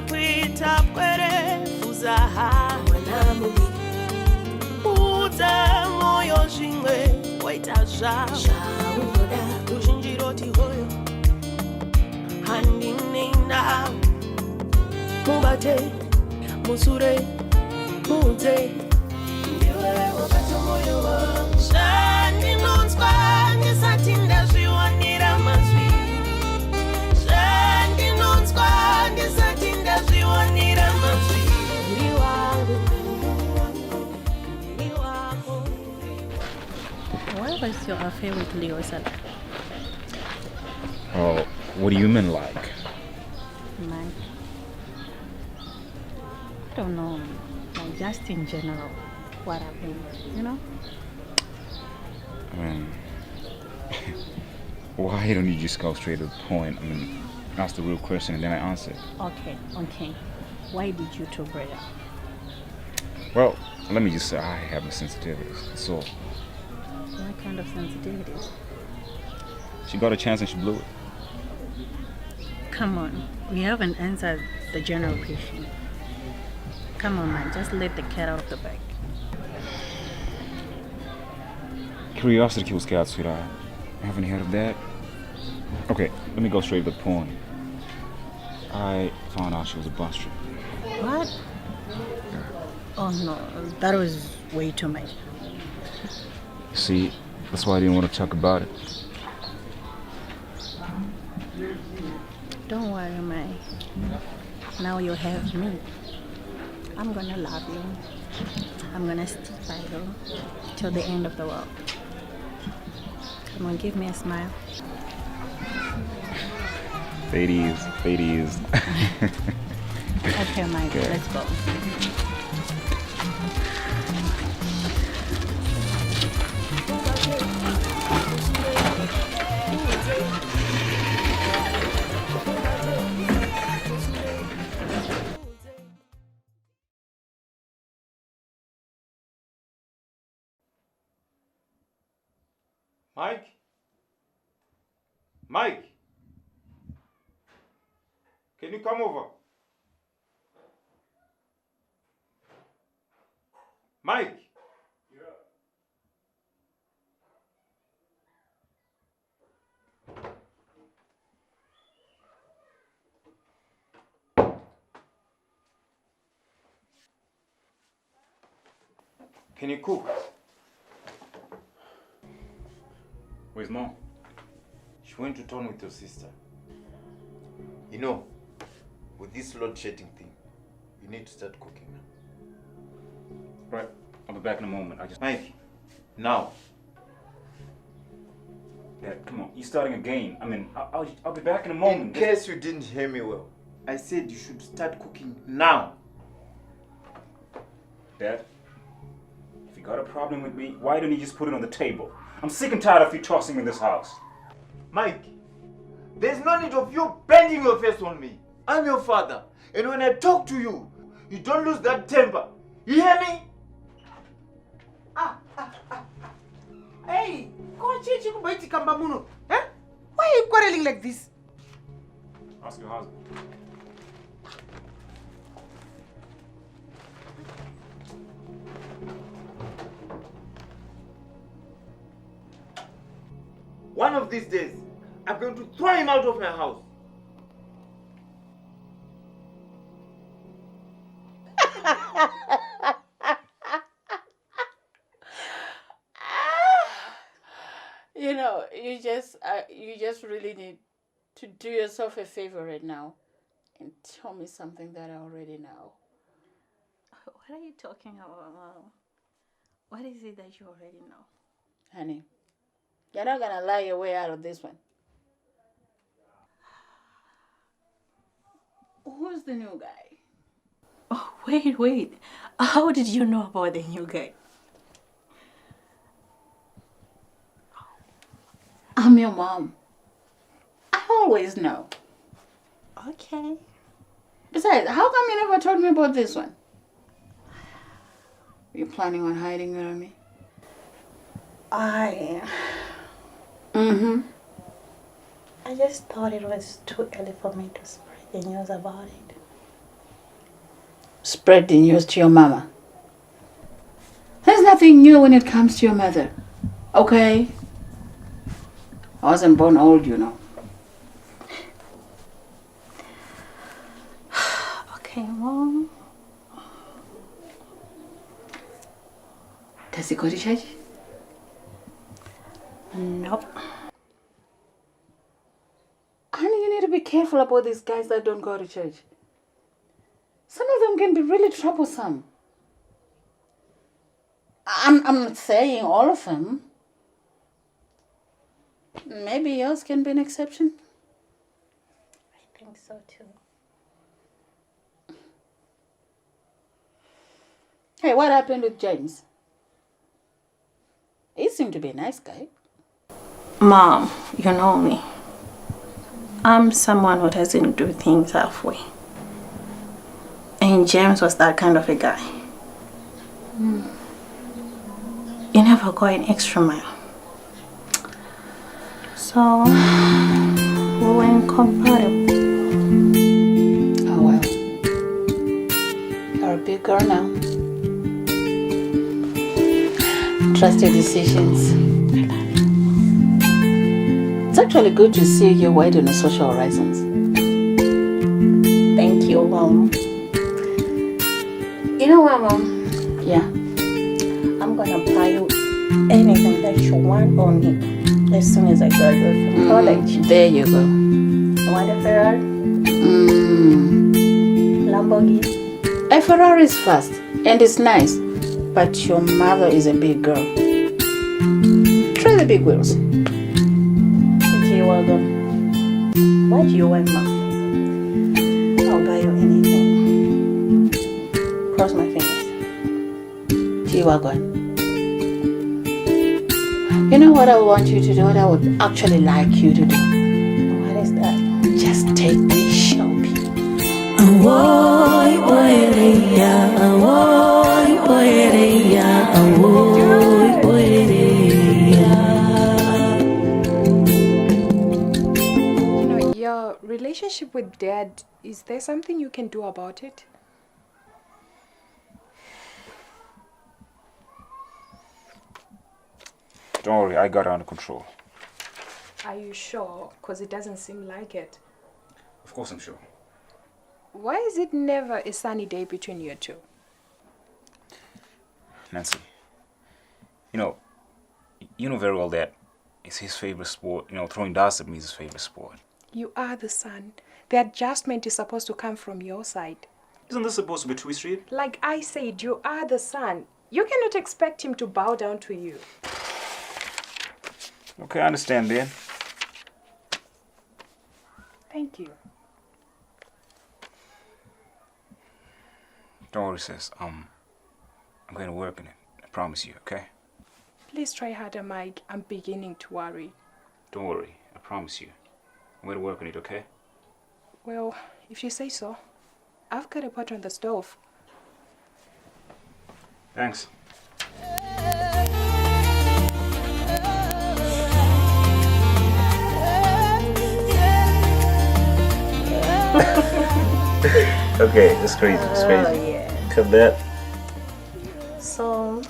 kuita kwere uzaha mwanamubi Uza moyo shingwe waita unoda Ushinjiroti hoyo Handinina Mubate Musure Muze Ndiwe wakati moyo wa Shani nonswa Nisatinda zviwanira mazwi Shani nonswa Nisatinda zviwanira mazwi What was your affair with Leo Sala? Oh, what do you mean like? Man, I don't know. Like just in general, what happened, you know? Why don't you just go straight to the point? Ask the real question and then I answer. Okay. Why did you two break up? Well, let me just say I have a sensitivity, so. What kind of sensitivities? She got a chance and she blew it. Come on, we haven't answered the general question. Come on, man, just let the cat out of the bag. Curiosity kills cats, sweetheart. Haven't you heard of that? Okay, let me go straight to the point. I found out she was a bus trip. What? Oh no, that was way too much. See, that's why I didn't want to talk about it. Don't worry, Mai. Now you have me. I'm gonna love you. I'm gonna stick by you till the end of the world. Come on, give me a smile. Fate is. Okay, Mike, okay. Let's go. Mike, can you come over? Mike. Yeah. Can you cook? Where's Mom? She went to town with your sister. You know, with this load shedding thing, you need to start cooking now. Right, I'll be back in a moment. Mike, now. Dad, come on, you're starting again. I'll be back in a moment. In case you didn't hear me well, I said you should start cooking now. Dad, if you got a problem with me, why don't you just put it on the table? I'm sick and tired of you tossing me in this house. Mike, there's no need of you bending your face on me. I'm your father, and when I talk to you, you don't lose that temper. You hear me? Hey, go change your mind, Munhu. Eh? Why are you quarreling like this? Ask your husband. One of these days, I'm going to throw him out of my house. You know, you just really need to do yourself a favor right now and tell me something that I already know. What are you talking about, Mom? What is it that you already know? Honey, you're not gonna lie your way out of this one. Who's the new guy? Oh, wait. How did you know about the new guy? I'm your mom. I always know. Okay. Besides, how come you never told me about this one? You planning on hiding it on me? I Mm-hmm. just thought it was too early for me to spread the news about it. spread the news to your mama. There's nothing new when it comes to your mother. Okay? I wasn't born old, you know. Okay, Mom. Does he go to church? Nope. Honey, you need to be careful about these guys that don't go to church. Some of them can be really troublesome. I'm not saying all of them. Maybe yours can be an exception. I think so too. Hey, what happened with James? He seemed to be a nice guy. Mom, you know me. I'm someone who doesn't do things halfway. And James was that kind of a guy. You never go an extra mile. So, we were incompatible. Oh well. You're a big girl now. Trust your decisions. It's actually good to see you widen your social horizons. Thank you, Mom. You know what, Mom? Yeah. I'm gonna buy you anything that you want on me as soon as I graduate from college. There you go. You want a Ferrari? Lamborghini? A Ferrari is fast and it's nice, but your mother is a big girl. Try the big wheels. G-Wagon. What do you want, Mom? I'll buy you anything. Cross my fingers. G-Wagon. You know what I want you to do? What I would actually like you to do? What is that? Just take me shopping. Your relationship with Dad, is there something you can do about it? Don't worry, I got it under control. Are you sure? Because it doesn't seem like it. Of course I'm sure. Why is it never a sunny day between you two? Nancy, you know very well that it's his favorite sport. Throwing darts at me is his favorite sport. You are the son. The adjustment is supposed to come from your side. Isn't this supposed to be twisted? Like I said, you are the son. You cannot expect him to bow down to you. Okay, I understand then. Thank you. Don't worry, sis. I'm going to work on it. I promise you, okay? Please try harder, Mike. I'm beginning to worry. Don't worry. I promise you. I'm going to work on it, okay? Well, if you say so. I've got a pot on the stove. Thanks. Okay, it's crazy. It's crazy. Oh, yeah. Cut that. So,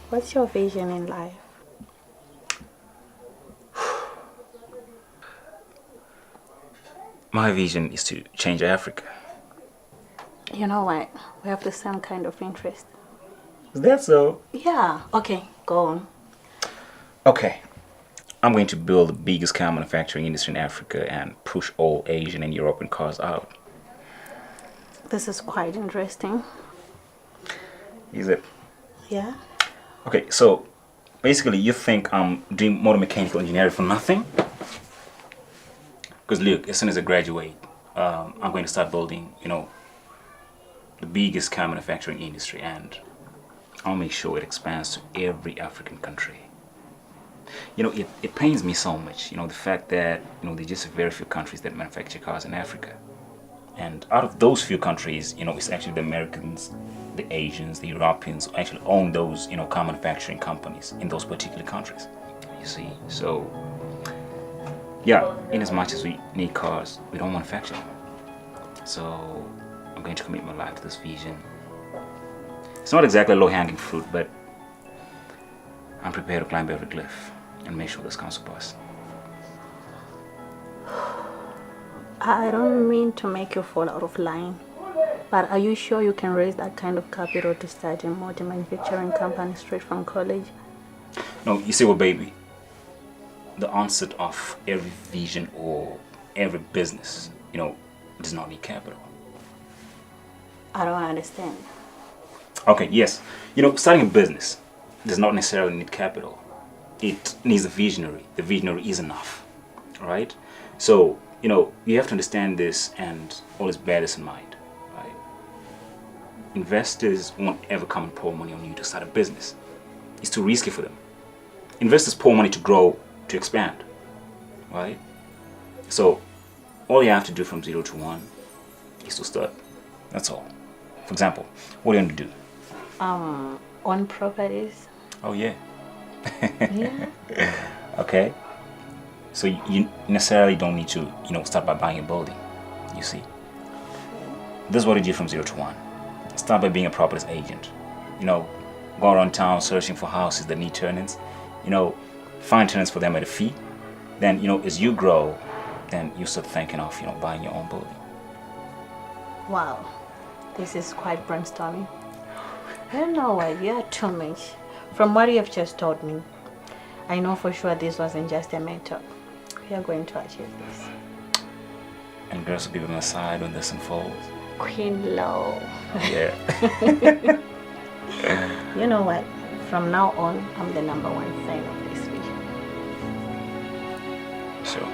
what's your vision in life? My vision is to change Africa. You know what? We have the same kind of interest. Is that so? Yeah. Okay, go on. Okay. I'm going to build the biggest car manufacturing industry in Africa and push all Asian and European cars out. This is quite interesting. Is it? Yeah. Okay, so basically you think I'm doing motor mechanical engineering for nothing? Because look, as soon as I graduate, I'm going to start building, the biggest car manufacturing industry, and I'll make sure it expands to every African country. It pains me so much, the fact that, there's just very few countries that manufacture cars in Africa. And out of those few countries, it's actually the Americans, the Asians, the Europeans who actually own those, car manufacturing companies in those particular countries. You see, so yeah, in as much as we need cars, we don't manufacture them. So I'm going to commit my life to this vision. It's not exactly low-hanging fruit, but I'm prepared to climb every cliff and make sure this comes to pass. I don't mean to make you fall out of line, but are you sure you can raise that kind of capital to start a multi-manufacturing company straight from college? No, you see what, baby? The onset of every vision or every business, does not need capital. I don't understand. Okay, yes. Starting a business does not necessarily need capital. It needs a visionary. The visionary is enough, all right? So, you have to understand this and always bear this in mind, right? Investors won't ever come and pour money on you to start a business. It's too risky for them. Investors pour money to grow, to expand, right? So, all you have to do from 0 to 1 is to start. That's all. For example, what do you want to do? On properties. Oh, yeah. Yeah. Okay. So you necessarily don't need to, start by buying a building, you see. This is what you do from 0 to 1. Start by being a properties agent. Go around town searching for houses that need tenants. Find tenants for them at a fee. Then, as you grow, then you start thinking of, buying your own building. Wow. This is quite brainstorming. I don't know why you are too much. From what you have just told me, I know for sure this wasn't just a mentor. We are going to achieve this. And girls will be by my side when this unfolds. Queen Low. Yeah. You know what? From now on, I'm the #1 fan of this vision. Sure.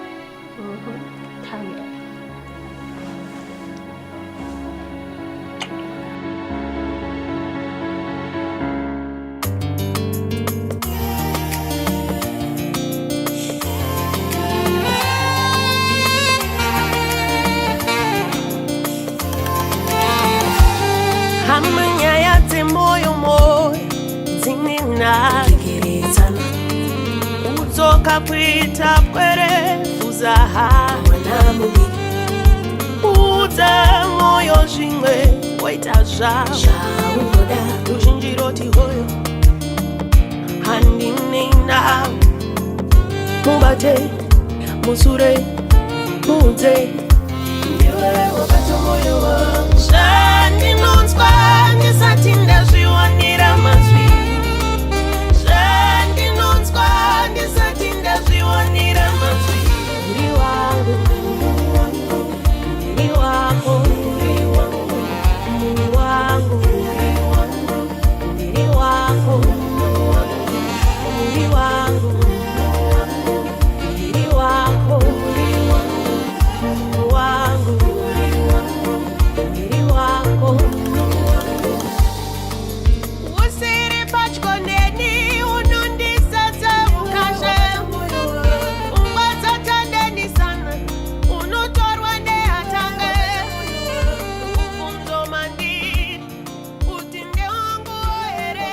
Tell me that. Hamanya moyo moyo zinina gerezana uzoka kwita kwere fuzaha mwana mubi uza moyo shimwe waita zha unoda ushinjiroti hoyo handinina mubate musure muze ndiwe wakati moyo wangu Shandinonzwa ndisatinda zviwanira mazwi Shandinonzwa ndisatinda zviwanira mazwi Muri wangu, muri wako Muri wangu, muri wako Muri wangu, muri wako Usiri pachkondeni unondisadza ukashe Ungwadza tandeni sana unotorwa nehatange Ubvunzo mandiri kuti ndewangu here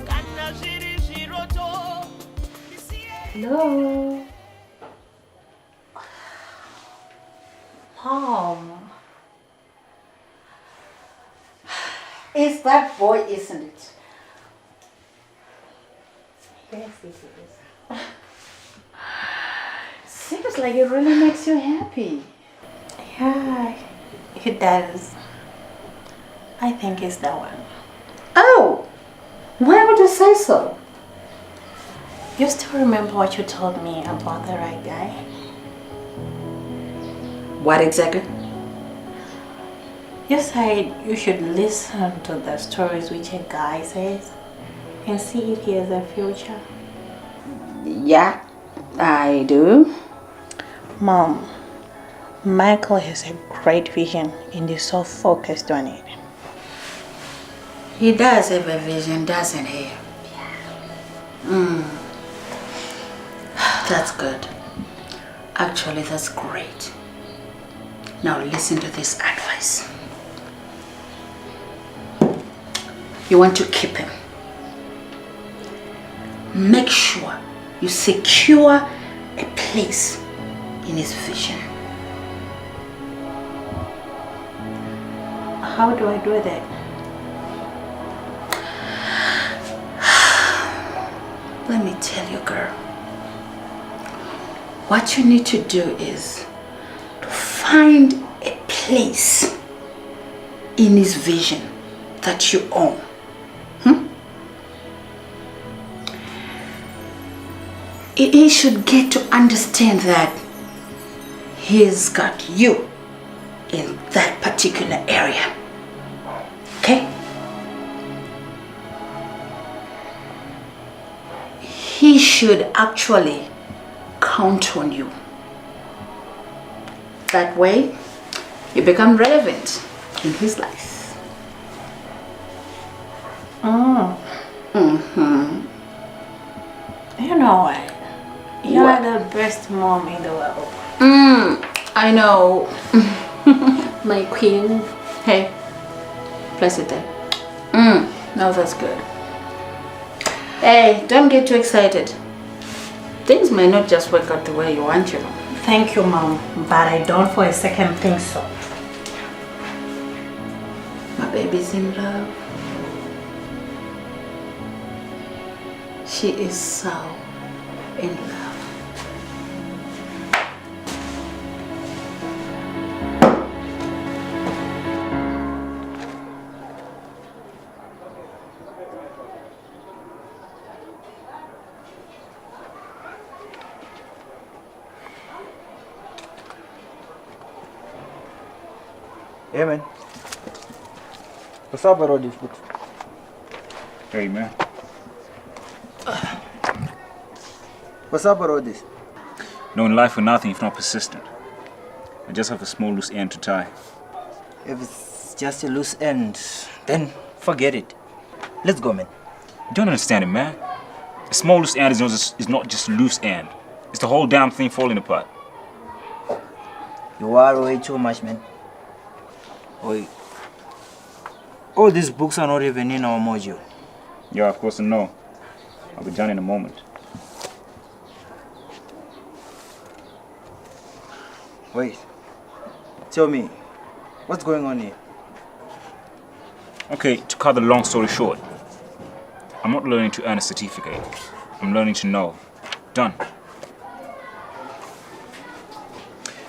Kana zviri zviroto Hello. Mom. It's that boy, isn't it? Yes, it is. Seems like it really makes you happy. Yeah, it does. I think it's the one. Oh, why would you say so? You still remember what you told me about the right guy? What exactly? You said you should listen to the stories which a guy says and see if he has a future. Yeah, I do. Mom, Michael has a great vision and is so focused on it. He does have a vision, doesn't he? That's good. Actually, that's great. Now listen to this advice. You want to keep him. Make sure you secure a place in his vision. How do I do that? Let me tell you, girl. What you need to do is to find a place in his vision that you own. He should get to understand that he's got you in that particular area. Okay? He should actually count on you. That way, you become relevant in his life. You know what? You are the best mom in the world. I know. My queen. Hey, press it there. Now that's good. Hey, don't get too excited. Things may not just work out the way you want, you know. Thank you, Mom, but I don't for a second think so. My baby's in love. She is so in love. Yeah, man. What's up with all these books? Hey, man. What's up with all this? No, in life we're nothing if not persistent. I just have a small loose end to tie. If it's just a loose end, then forget it. Let's go, man. You don't understand it, man. A small loose end is not just loose end. It's the whole damn thing falling apart. You are way too much, man. Wait. All these books are not even in our module. Yeah, of course I know. I'll be done in a moment. Wait. Tell me, what's going on here? Okay, to cut the long story short, I'm not learning to earn a certificate. I'm learning to know. Done.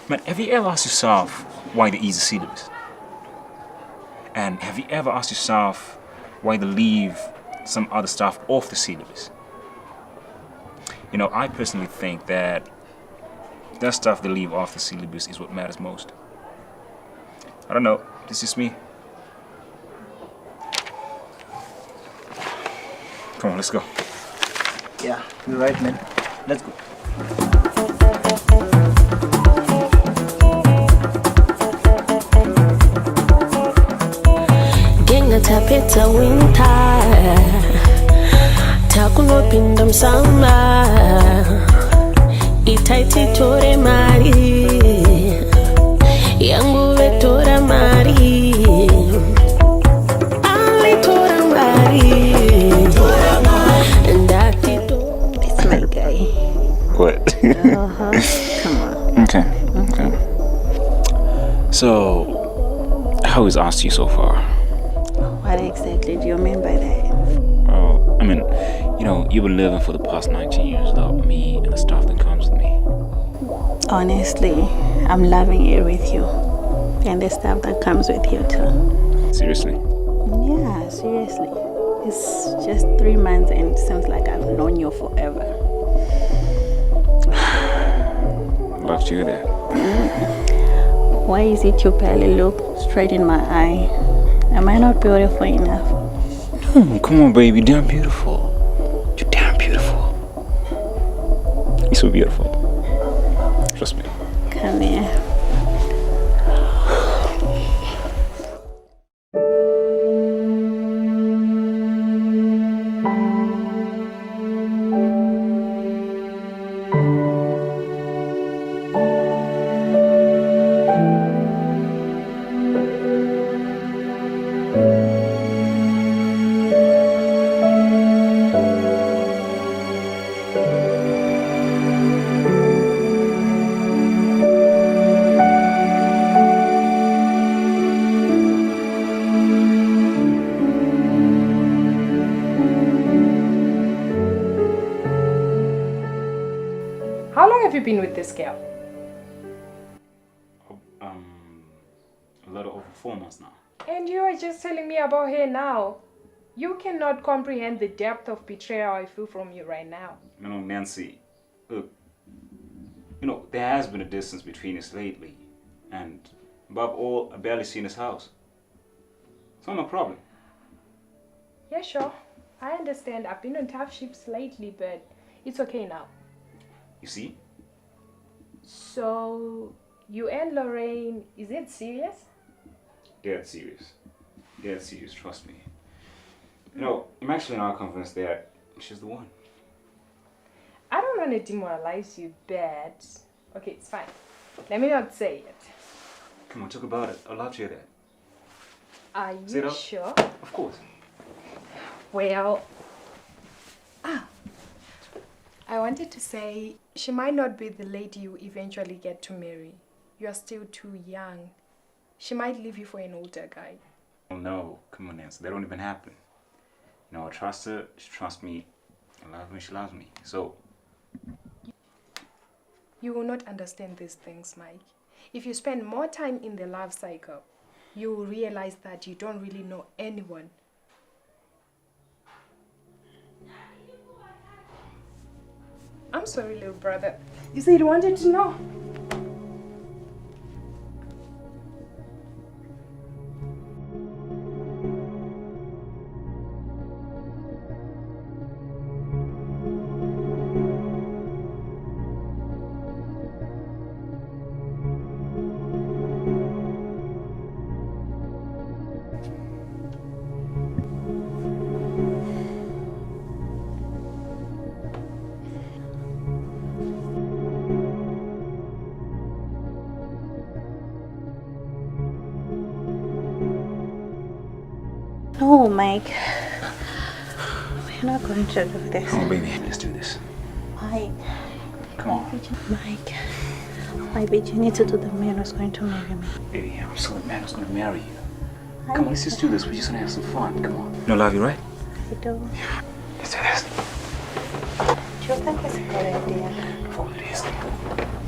Man, have you ever asked yourself why they ease the syllabus? And have you ever asked yourself why they leave some other stuff off the syllabus? You know, I personally think that stuff they leave off the syllabus is what matters most. I don't know, this is me. Come on, let's go. Yeah, you're right, man. Let's go. Tapeta winter takunopinda msama itaiti tore mari yangu vetora mari ali tora mari ndati to. It's my guy. What? Come on. Okay. So, how is Asti so far? What exactly do you mean by that? Well, I mean, you know, you've been living for the past 19 years without me and the stuff that comes with me. Honestly, I'm loving it with you. And the stuff that comes with you too. Seriously? Yeah, seriously. It's just 3 months and it seems like I've known you forever. Love to hear that. Why is it you barely look straight in my eye? Am I not beautiful enough? No, come on, baby. Damn beautiful. You're damn beautiful. You're so beautiful. Trust me. Come here. been with this girl? A little over 4 months now. And you are just telling me about her now. You cannot comprehend the depth of betrayal I feel from you right now. You know, Nancy, look, you know, there has been a distance between us lately. And above all, I've barely seen his house. So no problem. Yeah, sure. I understand. I've been on tough ships lately, but it's okay now. You see? So, you and Lorraine, is it serious? Dead serious. Dead serious, trust me. You know, I'm actually not convinced that she's the one. I don't want to demoralize you, but... Okay, it's fine. Let me not say it. Come on, talk about it. I'd love to hear that. Are Say it you out. sure? Of course. Well... I wanted to say, she might not be the lady you eventually get to marry. You are still too young. She might leave you for an older guy. Oh no, come on, Nancy. That don't even happen. You know, I trust her. She trusts me. I love her. She loves me. So... You will not understand these things, Mike. If you spend more time in the love cycle, you will realize that you don't really know anyone. I'm sorry, little brother. You said you wanted to know. No, Mike. We're not going to do this. Come on, baby. Let's do this. Mike. Come on. Mike. My bitch, you need to do the man who's going to marry me. Baby, I'm still the man who's going to marry you. Come on, let's just do this. We're just going to have some fun. Come on. You know I love you, right? I do. Yeah. Let's do this. Do you think it's a good idea? Oh, it is. Come on.